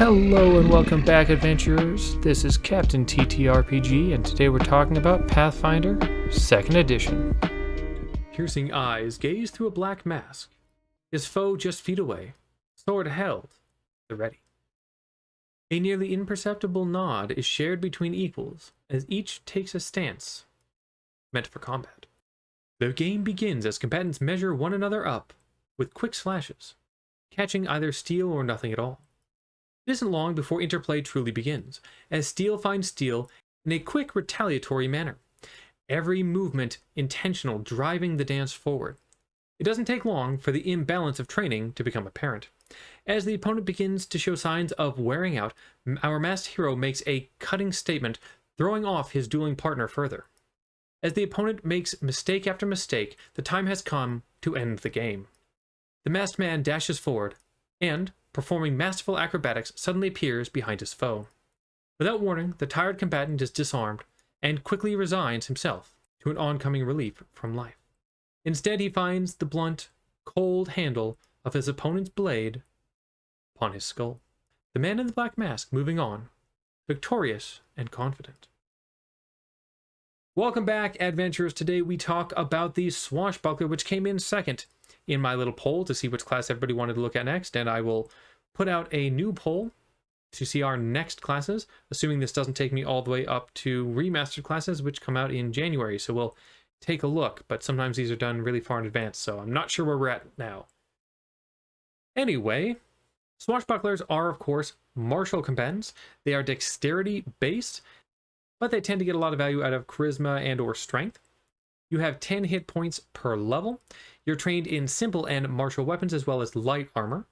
Hello and welcome back, adventurers. This is Captain TTRPG, and today we're talking about Pathfinder 2nd Edition. Piercing eyes gaze through a black mask. His foe just feet away, sword held, the ready. A nearly imperceptible nod is shared between equals as each takes a stance meant for combat. The game begins as combatants measure one another up with quick slashes, catching either steel or nothing at all. It isn't long before interplay truly begins, as steel finds steel in a quick retaliatory manner, every movement intentional, driving the dance forward. It doesn't take long for the imbalance of training to become apparent. As the opponent begins to show signs of wearing out, our masked hero makes a cutting statement, throwing off his dueling partner further. As the opponent makes mistake after mistake, the time has come to end the game. The masked man dashes forward, and, performing masterful acrobatics, suddenly appears behind his foe. Without warning, the tired combatant is disarmed and quickly resigns himself to an oncoming relief from life. Instead, he finds the blunt, cold handle of his opponent's blade upon his skull. The man in the black mask moving on, victorious and confident. Welcome back, adventurers. Today we talk about the Swashbuckler, which came in second in my little poll to see which class everybody wanted to look at next, and I will put out a new poll to see our next classes, assuming this doesn't take me all the way up to remastered classes, which come out in January. So we'll take a look, but sometimes these are done really far in advance, so I'm not sure where we're at now. Anyway, Swashbucklers are, of course, martial combatants. They are dexterity based, but they tend to get a lot of value out of charisma and or strength. You have 10 hit points per level. You're trained in simple and martial weapons as well as light armor.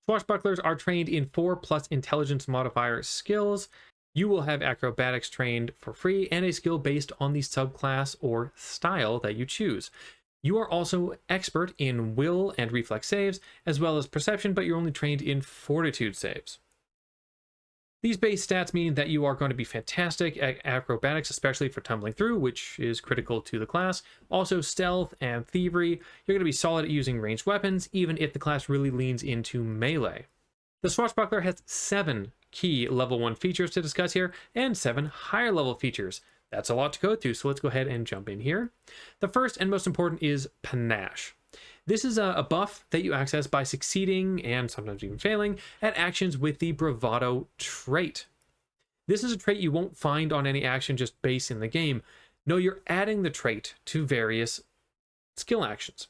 Swashbucklers are trained in 4+ intelligence modifier skills. You will have acrobatics trained for free and a skill based on the subclass or style that you choose. You are also expert in will and reflex saves as well as perception, but you're only trained in fortitude saves. These base stats mean that you are going to be fantastic at acrobatics, especially for tumbling through, which is critical to the class. Also stealth and thievery. You're going to be solid at using ranged weapons, even if the class really leans into melee. The Swashbuckler has 7 key level 1 features to discuss here, and 7 higher level features. That's a lot to go through, so let's go ahead and jump in here. The first and most important is panache. This is a buff that you access by succeeding, and sometimes even failing, at actions with the bravado trait. This is a trait you won't find on any action just base in the game. No, you're adding the trait to various skill actions.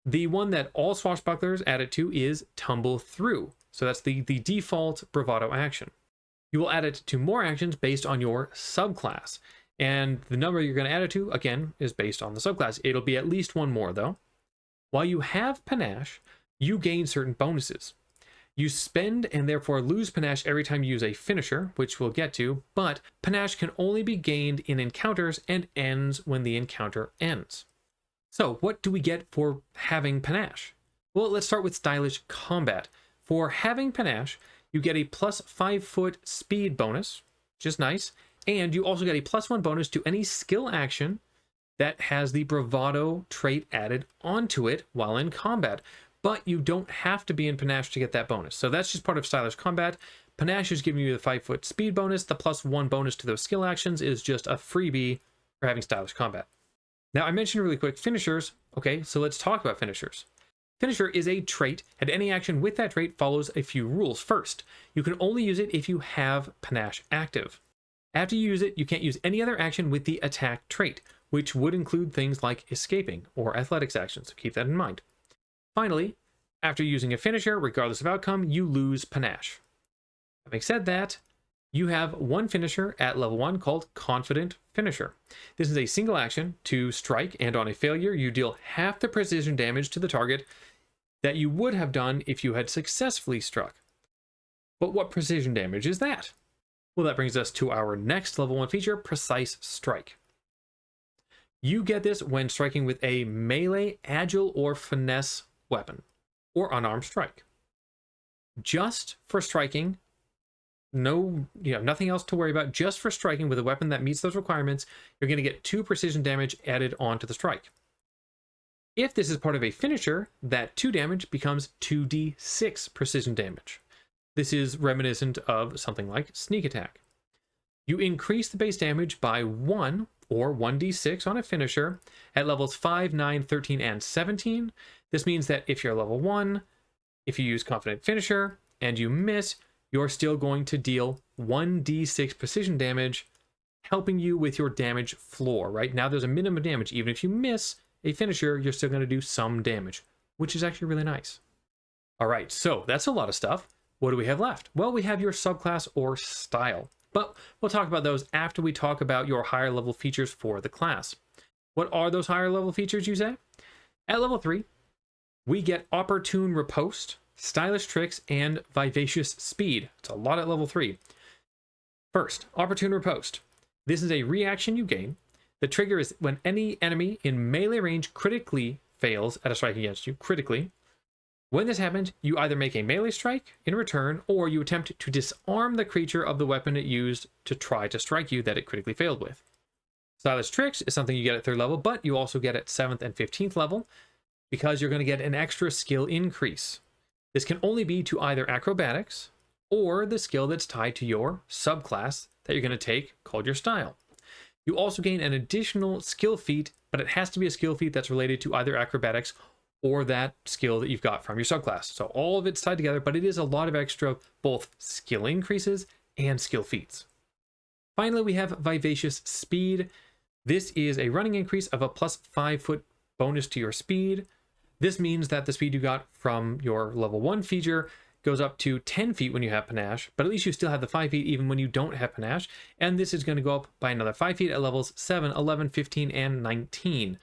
The one that all Swashbucklers add it to is tumble through. So that's the default bravado action. You will add it to more actions based on your subclass. And the number you're going to add it to, again, is based on the subclass. It'll be at least one more, though. While you have panache, you gain certain bonuses. You spend and therefore lose panache every time you use a finisher, which we'll get to, but panache can only be gained in encounters and ends when the encounter ends. So what do we get for having panache? Well, let's start with stylish combat. For having panache, you get a plus 5-foot speed bonus, which is nice, and you also get a +1 bonus to any skill action that has the bravado trait added onto it while in combat. But you don't have to be in panache to get that bonus. So that's just part of stylish combat. Panache is giving you the 5-foot speed bonus. The +1 bonus to those skill actions is just a freebie for having stylish combat. Now, I mentioned really quick finishers. Okay, so let's talk about finishers. Finisher is a trait, and any action with that trait follows a few rules. First, you can only use it if you have panache active. After you use it, you can't use any other action with the attack trait, which would include things like escaping or athletics actions, so keep that in mind. Finally, after using a finisher, regardless of outcome, you lose panache. Having said that, you have one finisher at level 1 called Confident Finisher. This is a single action to strike, and on a failure, you deal half the precision damage to the target that you would have done if you had successfully struck. But what precision damage is that? Well, that brings us to our next level 1 feature, Precise Strike. You get this when striking with a melee, agile, or finesse weapon, or unarmed strike. Just for striking, nothing else to worry about, just for striking with a weapon that meets those requirements, you're going to get 2 precision damage added onto the strike. If this is part of a finisher, that 2 damage becomes 2d6 precision damage. This is reminiscent of something like sneak attack. You increase the base damage by 1 or 1d6 on a finisher at levels 5, 9, 13, and 17. This means that if you're level 1, if you use Confident Finisher and you miss, you're still going to deal 1d6 precision damage, helping you with your damage floor, right? Now there's a minimum damage. Even if you miss a finisher, you're still going to do some damage, which is actually really nice. All right, so that's a lot of stuff. What do we have left? Well, we have your subclass or style, but we'll talk about those after we talk about your higher level features for the class. What are those higher level features, you say? At level 3, we get Opportune Riposte, Stylish Tricks, and Vivacious Speed. It's a lot at level 3. First, Opportune Riposte. This is a reaction you gain. The trigger is when any enemy in melee range critically fails at a strike against you, critically. When this happens, you either make a melee strike in return, or you attempt to disarm the creature of the weapon it used to try to strike you that it critically failed with. Stylish Tricks is something you get at 3rd level, but you also get at 7th and 15th level, because you're going to get an extra skill increase. This can only be to either acrobatics, or the skill that's tied to your subclass that you're going to take, called your style. You also gain an additional skill feat, but it has to be a skill feat that's related to either acrobatics or that skill that you've got from your subclass. So all of it's tied together, but it is a lot of extra both skill increases and skill feats. Finally, we have Vivacious Speed. This is a running increase of a plus 5 foot bonus to your speed. This means that the speed you got from your level 1 feature goes up to 10 feet when you have panache, but at least you still have the 5 feet even when you don't have panache. And this is going to go up by another 5 feet at levels 7, 11, 15, and 19.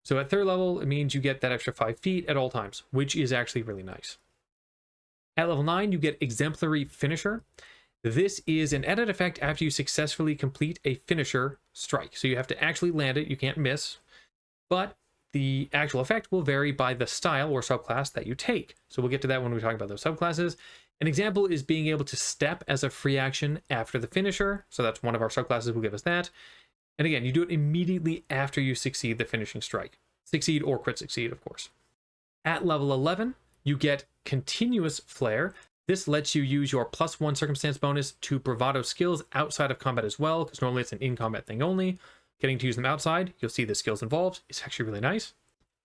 So at 3rd level, it means you get that extra 5 feet at all times, which is actually really nice. At level 9, you get Exemplary Finisher. This is an added effect after you successfully complete a finisher strike. So you have to actually land it, you can't miss, but the actual effect will vary by the style or subclass that you take. So we'll get to that when we talk about those subclasses. An example is being able to step as a free action after the finisher. So that's one of our subclasses will give us that. And again, you do it immediately after you succeed the finishing strike. Succeed or crit succeed, of course. At level 11, you get Continuous Flare. This lets you use your +1 circumstance bonus to bravado skills outside of combat as well, because normally it's an in-combat thing only. Getting to use them outside, you'll see the skills involved. It's actually really nice.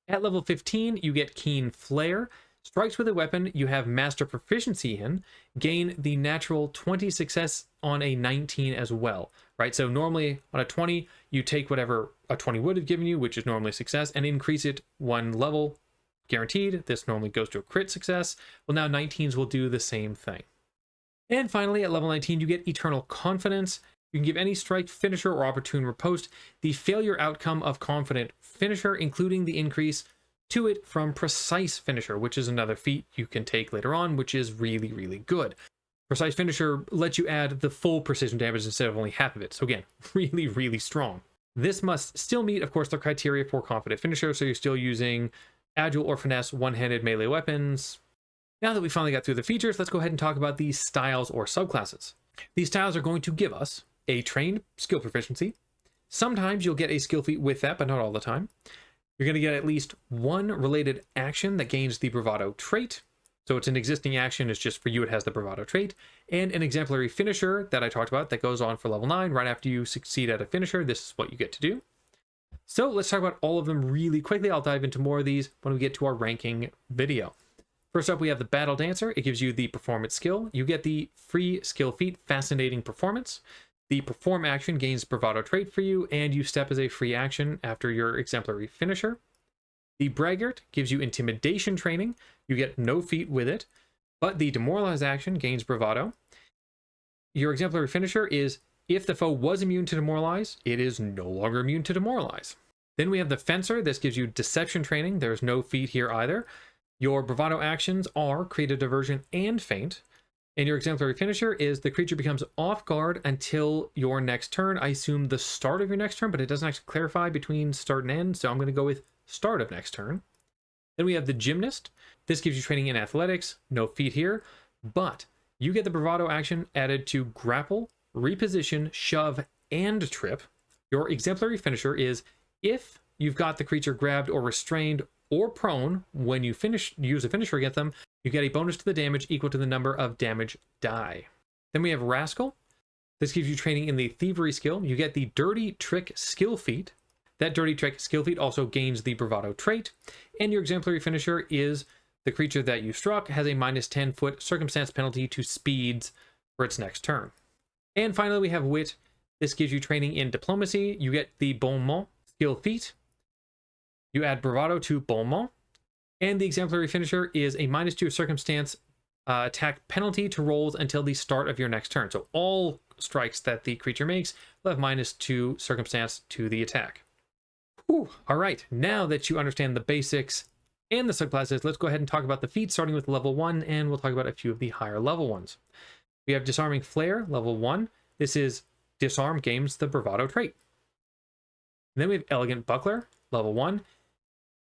At level 15, you get Keen Flare. Strikes with a weapon you have master proficiency in gain the natural 20 success on a 19 as well, right? So normally on a 20, you take whatever a 20 would have given you, which is normally success, and increase it 1 level, guaranteed. This normally goes to a crit success. Well, now 19s will do the same thing. And finally, at level 19, you get Eternal Confidence. You can give any strike, finisher, or opportune riposte the failure outcome of Confident Finisher, including the increase to it from Precise Finisher, which is another feat you can take later on, which is really, really good. Precise Finisher lets you add the full precision damage instead of only half of it. So again, really, really strong. This must still meet, of course, the criteria for Confident Finisher, so you're still using Agile or Finesse one-handed melee weapons. Now that we finally got through the features, let's go ahead and talk about these styles or subclasses. These styles are going to give us a trained skill proficiency. Sometimes you'll get a skill feat with that, but not all the time. You're going to get at least one related action that gains the bravado trait. So it's an existing action, it's just for you it has the bravado trait. And an exemplary finisher that I talked about that goes on for level 9. Right after you succeed at a finisher, this is what you get to do. So let's talk about all of them really quickly. I'll dive into more of these when we get to our ranking video. First up, we have the Battle Dancer. It gives you the performance skill. You get the free skill feat, Fascinating Performance. The perform action gains bravado trait for you, and you step as a free action after your exemplary finisher. The Braggart gives you intimidation training. You get no feat with it, but the demoralize action gains bravado. Your exemplary finisher is if the foe was immune to demoralize, it is no longer immune to demoralize. Then we have the Fencer. This gives you deception training. There's no feat here either. Your bravado actions are create a diversion and feint. And your exemplary finisher is the creature becomes off guard until your next turn. I assume the start of your next turn, but it doesn't actually clarify between start and end, so I'm going to go with start of next turn. Then we have the Gymnast. This gives you training in athletics, no feat here, but you get the bravado action added to grapple, reposition, shove, and trip. Your exemplary finisher is if you've got the creature grabbed or restrained, or prone, when you use a finisher against them, you get a bonus to the damage equal to the number of damage die. Then we have Rascal. This gives you training in the Thievery skill. You get the Dirty Trick skill feat. That Dirty Trick skill feat also gains the Bravado trait. And your exemplary finisher is the creature that you struck has a minus 10-foot circumstance penalty to speeds for its next turn. And finally, we have Wit. This gives you training in Diplomacy. You get the Bon Mot skill feat. You add Bravado to Bon Mot. And the exemplary finisher is a minus 2 circumstance attack penalty to rolls until the start of your next turn. So all strikes that the creature makes will have minus 2 circumstance to the attack. Whew. All right, now that you understand the basics and the subclasses, let's go ahead and talk about the feats, starting with level 1, and we'll talk about a few of the higher level ones. We have Disarming Flare, level 1. This is Disarm gains the Bravado trait. And then we have Elegant Buckler, level 1.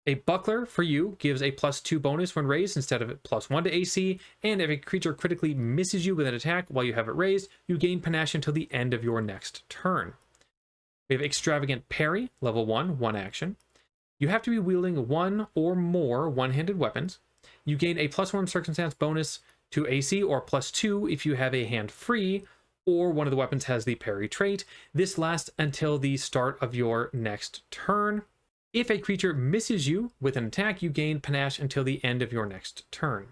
A buckler for you gives a +2 bonus when raised instead of a +1 to AC, and if a creature critically misses you with an attack while you have it raised, you gain panache until the end of your next turn. We have Extravagant Parry, level 1, 1 action. You have to be wielding one or more one-handed weapons. You gain a +1 circumstance bonus to AC, or +2 if you have a hand free, or one of the weapons has the parry trait. This lasts until the start of your next turn. If a creature misses you with an attack, you gain panache until the end of your next turn.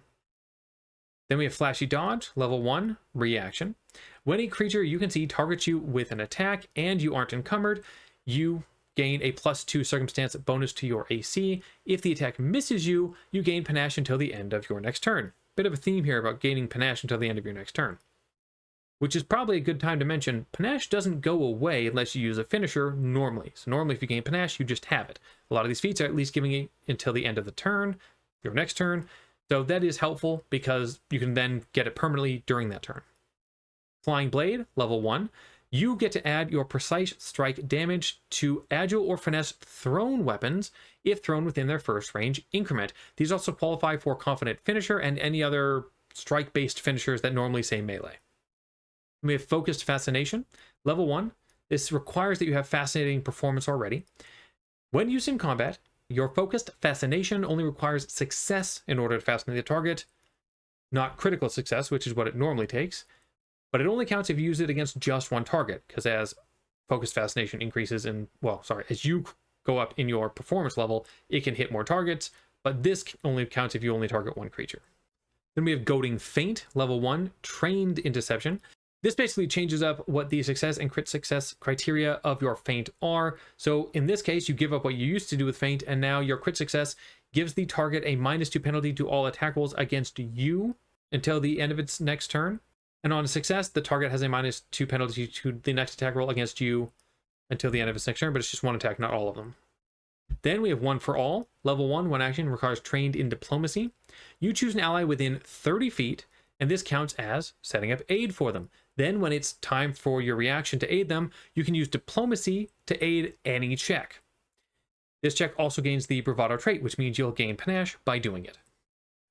Then we have Flashy Dodge, level 1, reaction. When a creature you can see targets you with an attack and you aren't encumbered, you gain a +2 circumstance bonus to your AC. If the attack misses you, you gain panache until the end of your next turn. Bit of a theme here about gaining panache until the end of your next turn. Which is probably a good time to mention, panache doesn't go away unless you use a finisher normally. So normally if you gain panache, you just have it. A lot of these feats are at least giving it until the end of the turn, your next turn. So that is helpful because you can then get it permanently during that turn. Flying Blade, level 1. You get to add your precise strike damage to agile or finesse thrown weapons if thrown within their first range increment. These also qualify for Confident Finisher and any other strike-based finishers that normally say melee. We have Focused Fascination, level 1. This requires that you have fascinating performance already. When used in combat, your Focused Fascination only requires success in order to fascinate the target, not critical success, which is what it normally takes. But it only counts if you use it against just one target, because as Focused Fascination increases as you go up in your performance level, it can hit more targets, but this only counts if you only target one creature. Then we have Goading Feint, level 1, Trained in Deception. This basically changes up what the success and crit success criteria of your feint are. So in this case, you give up what you used to do with feint, and now your crit success gives the target a -2 penalty to all attack rolls against you until the end of its next turn. And on a success, the target has a -2 penalty to the next attack roll against you until the end of its next turn, but it's just one attack, not all of them. Then we have One for All. Level 1, 1 action, requires Trained in Diplomacy. You choose an ally within 30 feet, and this counts as setting up aid for them. Then when it's time for your reaction to aid them, you can use Diplomacy to aid any check. This check also gains the Bravado trait, which means you'll gain panache by doing it.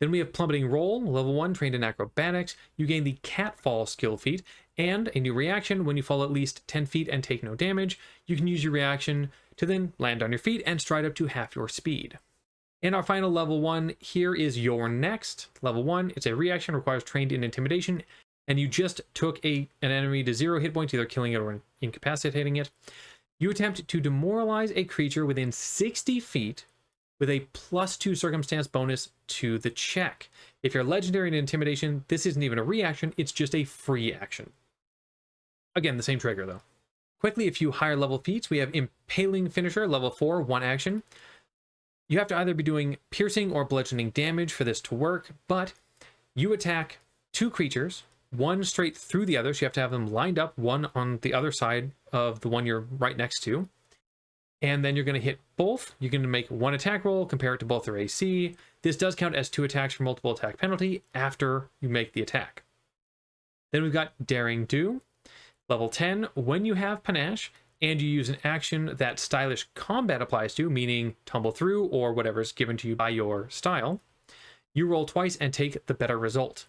Then we have Plummeting Roll, level 1, Trained in Acrobatics. You gain the Catfall skill feat, and a new reaction. When you fall at least 10 feet and take no damage, you can use your reaction to then land on your feet and stride up to half your speed. And our final level 1 here is Your Next. Level 1, it's a reaction, requires Trained in Intimidation, and you just took an enemy to 0 hit points, either killing it or incapacitating it. You attempt to demoralize a creature within 60 feet with a +2 circumstance bonus to the check. If you're legendary in Intimidation, this isn't even a reaction, it's just a free action. Again, the same trigger though. Quickly, a few higher level feats. We have Impaling Finisher, level 4, 1 action. You have to either be doing piercing or bludgeoning damage for this to work, but you attack 2 creatures, one straight through the other, so you have to have them lined up, one on the other side of the one you're right next to. And then you're going to hit both. You're going to make one attack roll, compare it to both their AC. This does count as 2 attacks for multiple attack penalty after you make the attack. Then we've got Daring Do, level 10. When you have panache and you use an action that Stylish Combat applies to, meaning Tumble Through or whatever's given to you by your style, you roll twice and take the better result,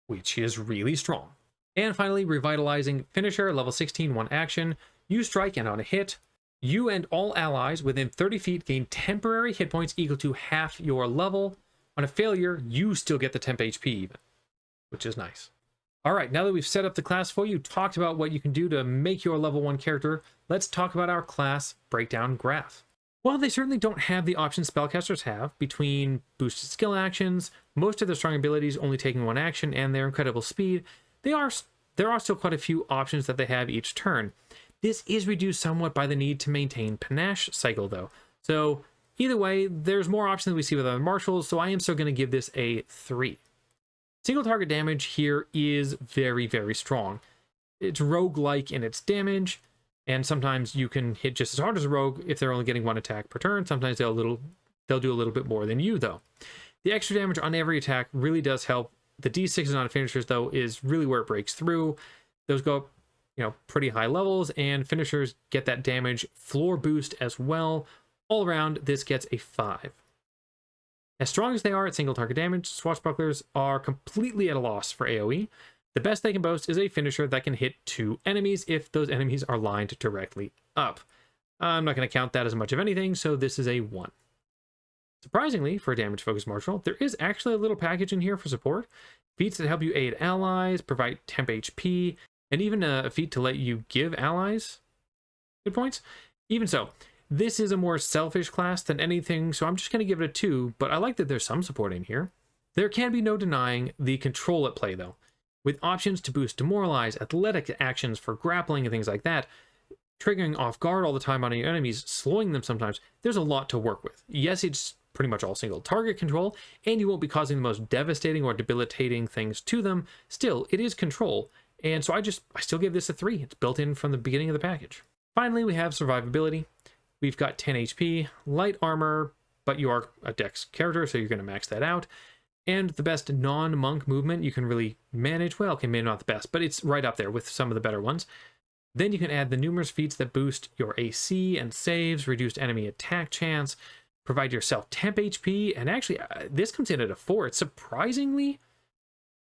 which is really strong. And finally, Revitalizing Finisher, level 16, 1 action. You strike, and on a hit, You and all allies within 30 feet gain temporary hit points equal to half your level. On a failure, you still get the temp HP even, which is nice. All right, now that we've set up the class for you, talked about what you can do to make your level 1 character, let's talk about our class breakdown graph. While they certainly don't have the options spellcasters have between boosted skill actions, most of their strong abilities only taking 1 action, and their incredible speed, there are still quite a few options that they have each turn. This is reduced somewhat by the need to maintain panache cycle though. So either way, there's more options than we see with other marshals, so I am still going to give this a 3. Single target damage here is very, very strong. It's rogue-like in its damage, and sometimes you can hit just as hard as a rogue if they're only getting 1 attack per turn. Sometimes they'll do a little bit more than you though. The extra damage on every attack really does help. The D6s on finishers though is really where it breaks through. Those go up, pretty high levels, and finishers get that damage floor boost as well. All around, this gets a 5. As strong as they are at single target damage, Swashbucklers are completely at a loss for AoE. The best they can boast is a finisher that can hit 2 enemies if those enemies are lined directly up. I'm not going to count that as much of anything, so this is a 1. Surprisingly, for a damage-focused marshal, there is actually a little package in here for support. Feats that help you aid allies, provide temp HP, and even a feat to let you give allies good points. Even so, this is a more selfish class than anything, so I'm just going to give it a 2, but I like that there's some support in here. There can be no denying the control at play, though. With options to boost demoralize, athletic actions for grappling and things like that, triggering off guard all the time on your enemies, slowing them sometimes, there's a lot to work with. Yes, it's pretty much all single target control, and you won't be causing the most devastating or debilitating things to them. Still, it is control, and so I still give this a 3. It's built in from the beginning of the package. Finally, we have survivability. We've got 10 HP, light armor, but you are a dex character, so you're going to max that out. And the best non-monk movement you can really manage. Well, okay, maybe not the best, but it's right up there with some of the better ones. Then you can add the numerous feats that boost your AC and saves, reduced enemy attack chance, provide yourself temp HP, and actually, this comes in at a 4. It's surprisingly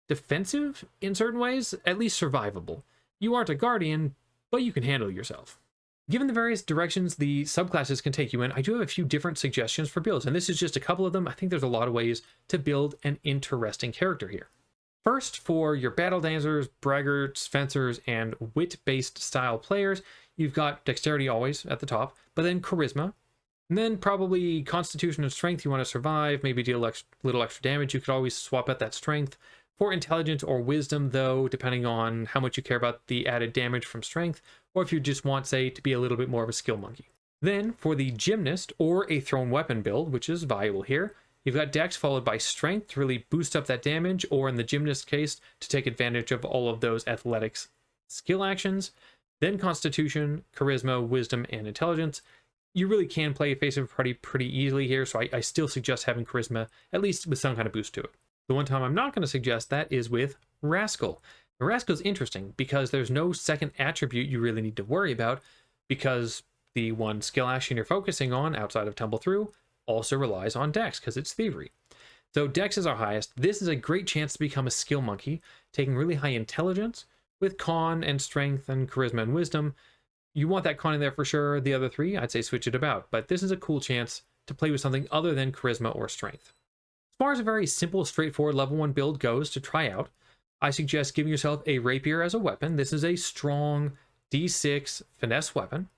defensive in certain ways, at least survivable. You aren't a guardian, but you can handle yourself. Given the various directions the subclasses can take you in, I do have a few different suggestions for builds, and this is just a couple of them. I think there's a lot of ways to build an interesting character here. First, for your battle dancers, braggarts, fencers, and wit-based style players, you've got dexterity always at the top, but then charisma, and then probably constitution and strength. You want to survive, maybe deal little extra damage. You could always swap out that strength. For intelligence or wisdom, though, depending on how much you care about the added damage from strength, or if you just want, say, to be a little bit more of a skill monkey. Then, for the gymnast or a thrown weapon build, which is valuable here, you've got dex followed by strength to really boost up that damage, or in the gymnast case, to take advantage of all of those athletics skill actions. Then constitution, charisma, wisdom, and intelligence. You really can play face of party pretty easily here, so I still suggest having charisma, at least with some kind of boost to it. The one time I'm not going to suggest that is with Rascal. The Rascal is interesting because there's no second attribute you really need to worry about, because the one skill action you're focusing on outside of Tumble Through also relies on Dex because it's thievery. So Dex is our highest. This is a great chance to become a skill monkey, taking really high intelligence with con and strength and charisma and wisdom. You want that con in there for sure. The other 3, I'd say switch it about, but this is a cool chance to play with something other than charisma or strength. As far as a very simple, straightforward level 1 build goes to try out, I suggest giving yourself a rapier as a weapon. This is a strong D6 finesse weapon.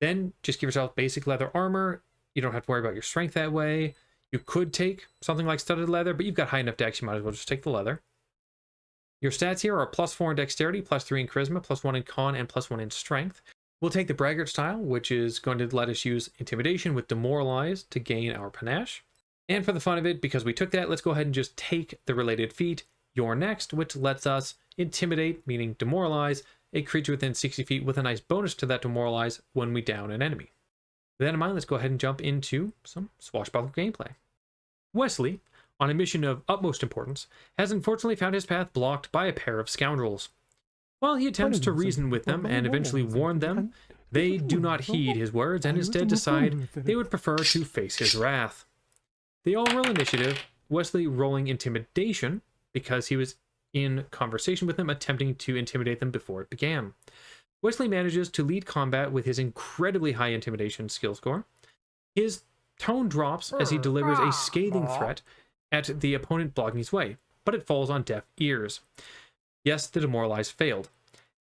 Then just give yourself basic leather armor. You don't have to worry about your strength that way. You could take something like studded leather, but you've got high enough dex, you might as well just take the leather. Your stats here are +4 in dexterity, +3 in charisma, +1 in con, and +1 in strength. We'll take the braggart style, which is going to let us use intimidation with demoralize to gain our panache. And for the fun of it, because we took that, let's go ahead and just take the related feat, Your Next, which lets us intimidate, meaning demoralize, a creature within 60 feet with a nice bonus to that demoralize when we down an enemy. With that in mind, let's go ahead and jump into some Swashbuckler gameplay. Wesley, on a mission of utmost importance, has unfortunately found his path blocked by a pair of scoundrels. While he attempts to reason with them and eventually warn them, they do not heed his words and instead decide they would prefer to face his wrath. They all roll initiative, Wesley rolling intimidation because he was in conversation with them, attempting to intimidate them before it began. Wesley manages to lead combat with his incredibly high intimidation skill score. His tone drops as he delivers a scathing threat at the opponent blocking his way, but it falls on deaf ears. Yes, the demoralized failed.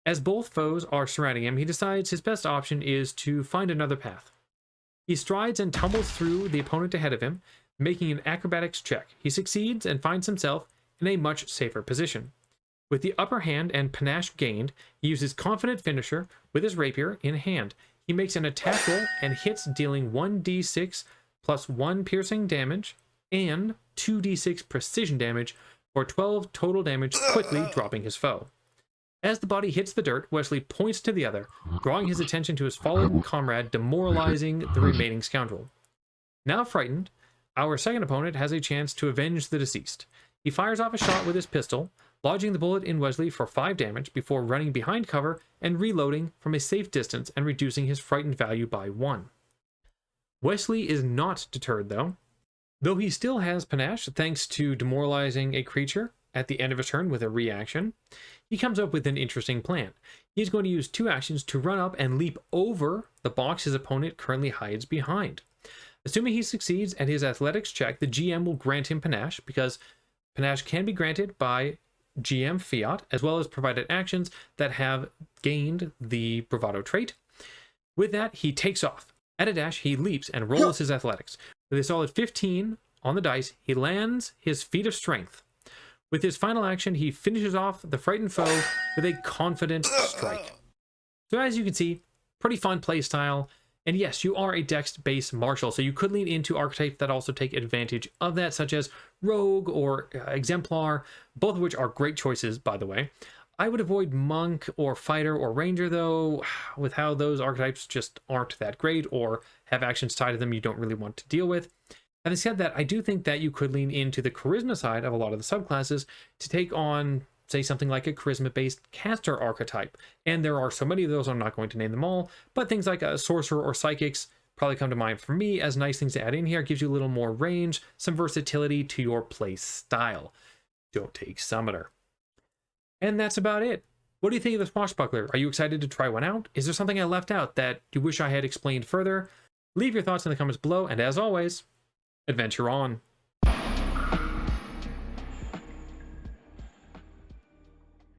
As both foes are surrounding him, he decides his best option is to find another path. He strides and tumbles through the opponent ahead of him, making an acrobatics check. He succeeds and finds himself in a much safer position. With the upper hand and panache gained, he uses Confident Finisher with his rapier in hand. He makes an attack roll and hits, dealing 1d6 plus 1 piercing damage and 2d6 precision damage for 12 total damage, quickly dropping his foe. As the body hits the dirt, Wesley points to the other, drawing his attention to his fallen comrade, demoralizing the remaining scoundrel. Now frightened, our second opponent has a chance to avenge the deceased. He fires off a shot with his pistol, lodging the bullet in Wesley for 5 damage before running behind cover and reloading from a safe distance and reducing his frightened value by 1. Wesley is not deterred though he still has panache thanks to demoralizing a creature at the end of his turn with a reaction. He comes up with an interesting plan. He's going to use 2 actions to run up and leap over the box his opponent currently hides behind. Assuming he succeeds at his athletics check, the GM will grant him panache, because panache can be granted by GM fiat, as well as provided actions that have gained the bravado trait. With that, he takes off. At a dash, he leaps and rolls his athletics. With a solid 15 on the dice, he lands his feat of strength. With his final action, he finishes off the frightened foe with a confident strike. So as you can see, pretty fun playstyle. And yes, you are a dex-based martial, so you could lean into archetypes that also take advantage of that, such as Rogue or Exemplar, both of which are great choices, by the way. I would avoid Monk or Fighter or Ranger, though, with how those archetypes just aren't that great or have actions tied to them you don't really want to deal with. Having said that, I do think that you could lean into the charisma side of a lot of the subclasses to take on, say, something like a charisma-based caster archetype. And there are so many of those, I'm not going to name them all, but things like a sorcerer or psychics probably come to mind for me as nice things to add in here. It gives you a little more range, some versatility to your play style. Don't take Summoner. And that's about it. What do you think of the Swashbuckler? Are you excited to try one out? Is there something I left out that you wish I had explained further? Leave your thoughts in the comments below, and as always, adventure on.